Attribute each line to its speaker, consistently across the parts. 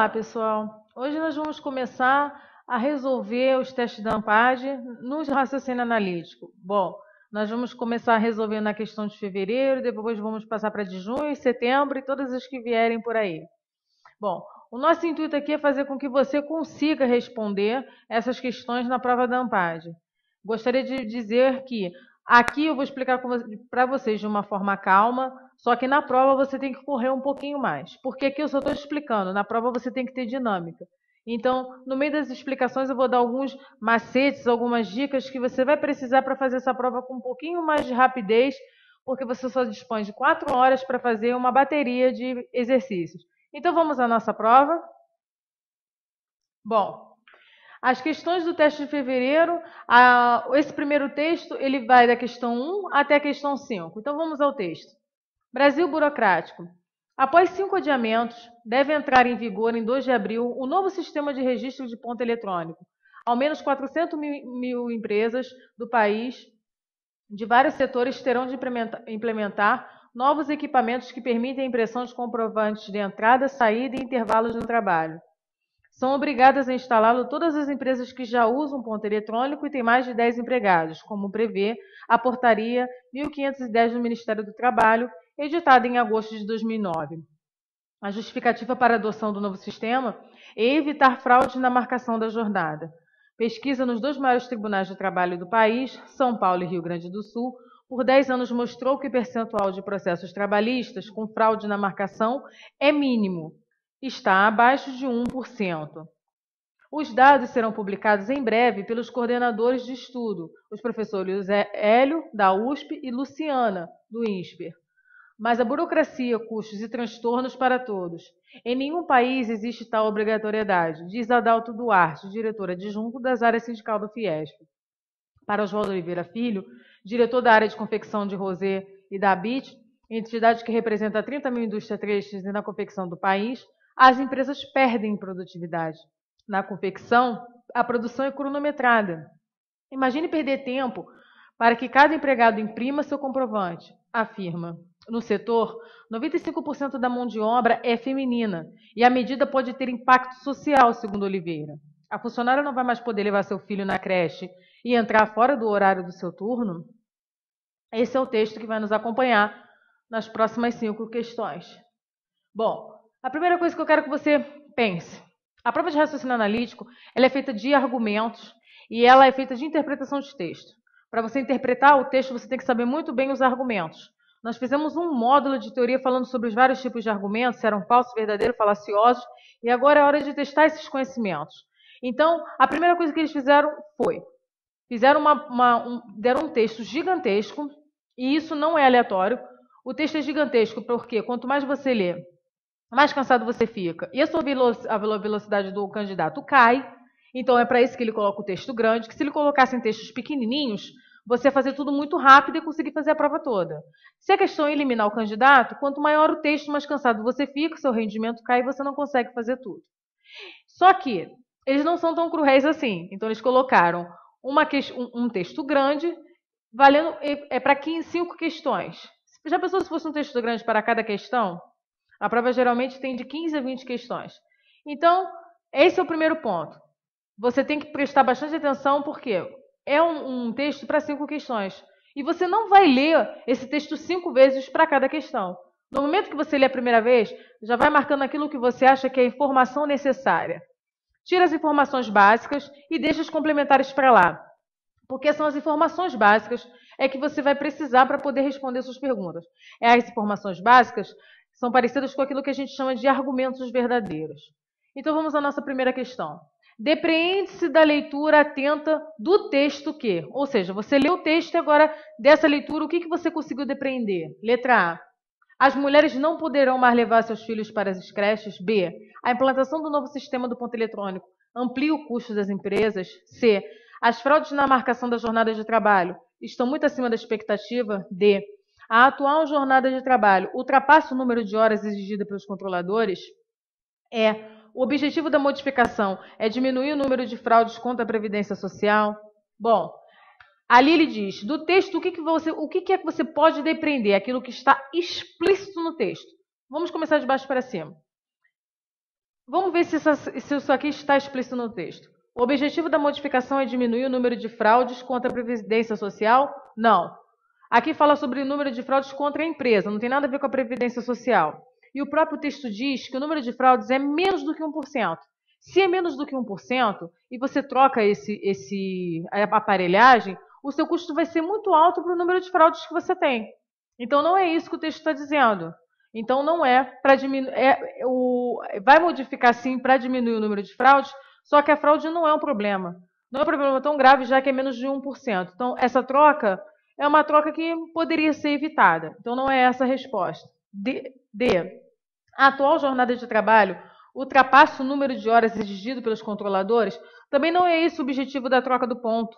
Speaker 1: Olá, pessoal. Hoje nós vamos começar a resolver os testes da ANPAD nos raciocínio analítico. Bom, nós vamos começar resolvendo a questão de fevereiro, depois vamos passar para de junho, setembro e todas as que vierem por aí. Bom, o nosso intuito aqui é fazer com que você consiga responder essas questões na prova da ANPAD. Gostaria de dizer que aqui eu vou explicar para vocês de uma forma calma, só que na prova você tem que correr um pouquinho mais. Porque aqui eu só estou explicando, na prova você tem que ter dinâmica. Então, no meio das explicações eu vou dar alguns macetes, algumas dicas que você vai precisar para fazer essa prova com um pouquinho mais de rapidez, porque você só dispõe de 4 horas para fazer uma bateria de exercícios. Então, vamos à nossa prova. Bom, as questões do teste de fevereiro, esse primeiro texto, ele vai da questão 1 até a questão 5. Então, vamos ao texto. Brasil burocrático. Após 5 adiamentos, deve entrar em vigor em 2 de abril o novo sistema de registro de ponto eletrônico. Ao menos 400 mil empresas do país, de vários setores, terão de implementar novos equipamentos que permitem a impressão de comprovantes de entrada, saída e intervalos no trabalho. São obrigadas a instalá-lo todas as empresas que já usam ponto eletrônico e têm mais de 10 empregados, como prevê a Portaria 1510 do Ministério do Trabalho, editada em agosto de 2009. A justificativa para a adoção do novo sistema é evitar fraude na marcação da jornada. Pesquisa nos 2 maiores tribunais do trabalho do país, São Paulo e Rio Grande do Sul, por 10 anos mostrou que o percentual de processos trabalhistas com fraude na marcação é mínimo, está abaixo de 1%. Os dados serão publicados em breve pelos coordenadores de estudo, os professores Hélio, da USP, e Luciana, do INSPER. Mas a burocracia, custos e transtornos para todos. Em nenhum país existe tal obrigatoriedade, diz Adalto Duarte, diretor adjunto das áreas sindical do Fiesp. Para Oswaldo Oliveira Filho, diretor da área de confecção de Rosé e da ABIT, entidade que representa 30 mil indústrias têxteis na confecção do país, as empresas perdem produtividade. Na confecção, a produção é cronometrada. Imagine perder tempo para que cada empregado imprima seu comprovante, afirma. No setor, 95% da mão de obra é feminina e a medida pode ter impacto social, segundo Oliveira. A funcionária não vai mais poder levar seu filho na creche e entrar fora do horário do seu turno? Esse é o texto que vai nos acompanhar nas próximas 5 questões. Bom, a primeira coisa que eu quero que você pense. A prova de raciocínio analítico ela é feita de argumentos e ela é feita de interpretação de texto. Para você interpretar o texto, você tem que saber muito bem os argumentos. Nós fizemos um módulo de teoria falando sobre os vários tipos de argumentos, se eram falsos, verdadeiros, falaciosos, e agora é hora de testar esses conhecimentos. Então, a primeira coisa que eles fizeram foi, deram um texto gigantesco, e isso não é aleatório. O texto é gigantesco porque quanto mais você lê, mais cansado você fica. E a sua velocidade do candidato cai. Então, é para isso que ele coloca o texto grande, que se ele colocasse em textos pequenininhos, você ia fazer tudo muito rápido e conseguir fazer a prova toda. Se a questão é eliminar o candidato, quanto maior o texto, mais cansado você fica, seu rendimento cai e você não consegue fazer tudo. Só que eles não são tão cruéis assim. Então, eles colocaram um texto grande, valendo para 5 questões. Já pensou se fosse um texto grande para cada questão? A prova geralmente tem de 15 a 20 questões. Então, esse é o primeiro ponto. Você tem que prestar bastante atenção porque é um texto para 5 questões. E você não vai ler esse texto 5 vezes para cada questão. No momento que você lê a primeira vez, já vai marcando aquilo que você acha que é a informação necessária. Tira as informações básicas e deixa os complementares para lá. Porque são as informações básicas que você vai precisar para poder responder suas perguntas. As informações básicas são parecidas com aquilo que a gente chama de argumentos verdadeiros. Então, vamos à nossa primeira questão. Depreende-se da leitura atenta do texto que, ou seja, você leu o texto e agora, dessa leitura, o que você conseguiu depreender? Letra A. As mulheres não poderão mais levar seus filhos para as creches. B. A implantação do novo sistema do ponto eletrônico amplia o custo das empresas. C. As fraudes na marcação da jornada de trabalho estão muito acima da expectativa. D. A atual jornada de trabalho ultrapassa o número de horas exigido pelos controladores. O objetivo da modificação é diminuir o número de fraudes contra a Previdência Social. Bom, ali ele diz, do texto, o que é que você pode depreender? Aquilo que está explícito no texto. Vamos começar de baixo para cima. Vamos ver se isso aqui está explícito no texto. O objetivo da modificação é diminuir o número de fraudes contra a Previdência Social? Não. Aqui fala sobre o número de fraudes contra a empresa, não tem nada a ver com a Previdência Social. E o próprio texto diz que o número de fraudes é menos do que 1%. Se é menos do que 1% e você troca a aparelhagem, o seu custo vai ser muito alto para o número de fraudes que você tem. Então não é isso que o texto está dizendo. Então não é para diminuir. Vai modificar sim para diminuir o número de fraudes, só que a fraude não é um problema. Não é um problema tão grave, já que é menos de 1%. Então, essa troca é uma troca que poderia ser evitada. Então, não é essa a resposta. D. A atual jornada de trabalho ultrapassa o número de horas exigido pelos controladores? Também não é esse o objetivo da troca do ponto.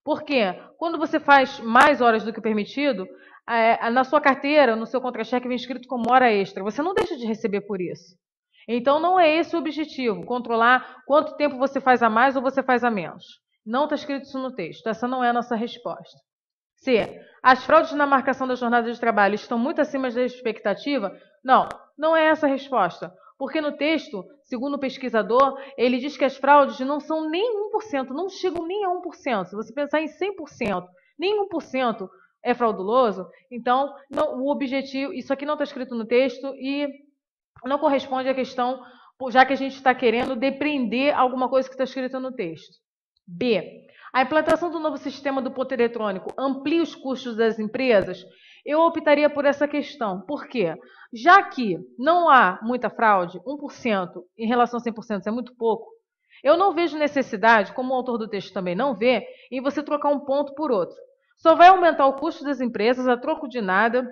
Speaker 1: Por quê? Quando você faz mais horas do que o permitido, na sua carteira, no seu contra-cheque, vem escrito como hora extra. Você não deixa de receber por isso. Então, não é esse o objetivo, controlar quanto tempo você faz a mais ou você faz a menos. Não está escrito isso no texto. Essa não é a nossa resposta. C. As fraudes na marcação da jornada de trabalho estão muito acima da expectativa? Não, não é essa a resposta. Porque no texto, segundo o pesquisador, ele diz que as fraudes não são nem 1%, não chegam nem a 1%. Se você pensar em 100%, nem 1% é frauduloso, então não, o objetivo, isso aqui não está escrito no texto e não corresponde à questão, já que a gente está querendo depreender alguma coisa que está escrita no texto. B. A implantação do novo sistema do ponto eletrônico amplia os custos das empresas? Eu optaria por essa questão. Por quê? Já que não há muita fraude, 1% em relação a 100%, isso é muito pouco, eu não vejo necessidade, como o autor do texto também não vê, em você trocar um ponto por outro. Só vai aumentar o custo das empresas a troco de nada,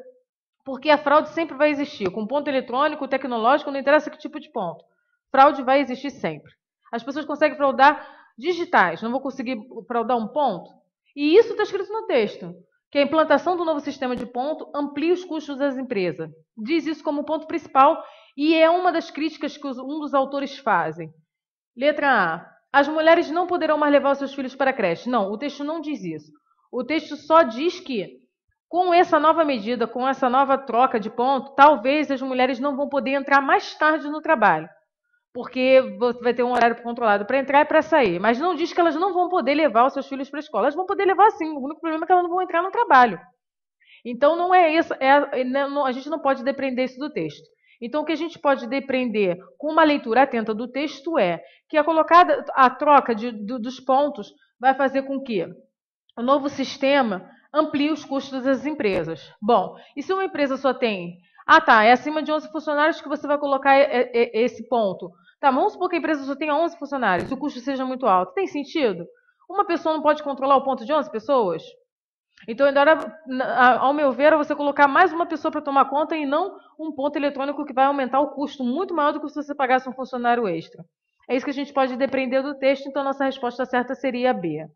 Speaker 1: porque a fraude sempre vai existir. Com ponto eletrônico, tecnológico, não interessa que tipo de ponto. Fraude vai existir sempre. As pessoas conseguem fraudar digitais, não vou conseguir fraudar um ponto? E isso está escrito no texto, que a implantação do novo sistema de ponto amplia os custos das empresas. Diz isso como ponto principal e é uma das críticas que um dos autores fazem. Letra A. As mulheres não poderão mais levar os seus filhos para a creche. Não, o texto não diz isso. O texto só diz que com essa nova medida, com essa nova troca de ponto, talvez as mulheres não vão poder entrar mais tarde no trabalho, porque vai ter um horário controlado para entrar e para sair. Mas não diz que elas não vão poder levar os seus filhos para a escola. Elas vão poder levar sim, o único problema é que elas não vão entrar no trabalho. Então não é isso, a gente não pode depreender isso do texto. Então o que a gente pode depreender com uma leitura atenta do texto é que a troca dos pontos vai fazer com que o novo sistema amplia os custos das empresas. Bom, e se uma empresa só tem... Ah, tá, é acima de 11 funcionários que você vai colocar esse ponto. Tá, vamos supor que a empresa só tenha 11 funcionários, o custo seja muito alto. Tem sentido? Uma pessoa não pode controlar o ponto de 11 pessoas? Então, ao meu ver, é você colocar mais uma pessoa para tomar conta e não um ponto eletrônico que vai aumentar o custo muito maior do que se você pagasse um funcionário extra. É isso que a gente pode depreender do texto, então nossa resposta certa seria a B.